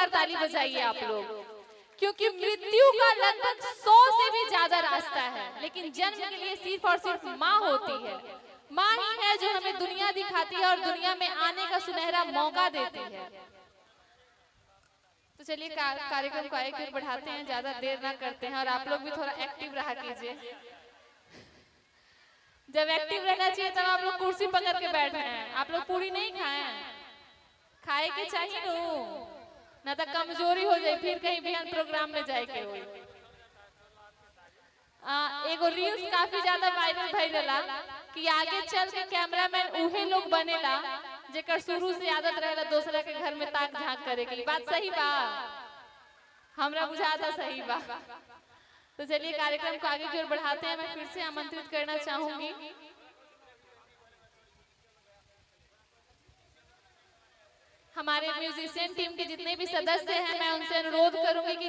जोरदार ताली बजाइए आप लोग, क्योंकि मृत्यु का लगभग 100 से भी ज्यादा रास्ता है, लेकिन जन्म के लिए सिर्फ और सिर्फ माँ होती है। माँ ही है जो हमें दुनिया दिखाती है और दुनिया में आने का सुनहरा मौका देती है। तो चलिए कार्यक्रम को आगे बढ़ाते हैं, ज्यादा देर ना करते हैं, और आप लोग भी थोड़ा एक्टिव रहा कीजिए। जब एक्टिव रहना चाहिए तब आप लोग कुर्सी पकड़ के बैठ रहे हैं। आप लोग पूरी नहीं खाए, खाए के चाहिए ना तो कमजोरी हो जाए, फिर कहीं बिहान प्रोग्राम में जाए के हो। एगो रील्स काफी ज्यादा वायरल भइला कि आगे चल के कैमरामैन उहे लोग बनेला जेकर शुरू से आदत रहेला दूसरा के घर में ताक झांक करे की। बात सही बा? हमरा बुझा था सही बा। तो चलिए कार्यक्रम को आगे की ओर बढ़ाते हैं। मैं फिर से आमंत्रित करना चाहूंगी हमारे म्यूजिशियन टीम के जितने भी सदस्य हैं, मैं उनसे अनुरोध करूंगी कि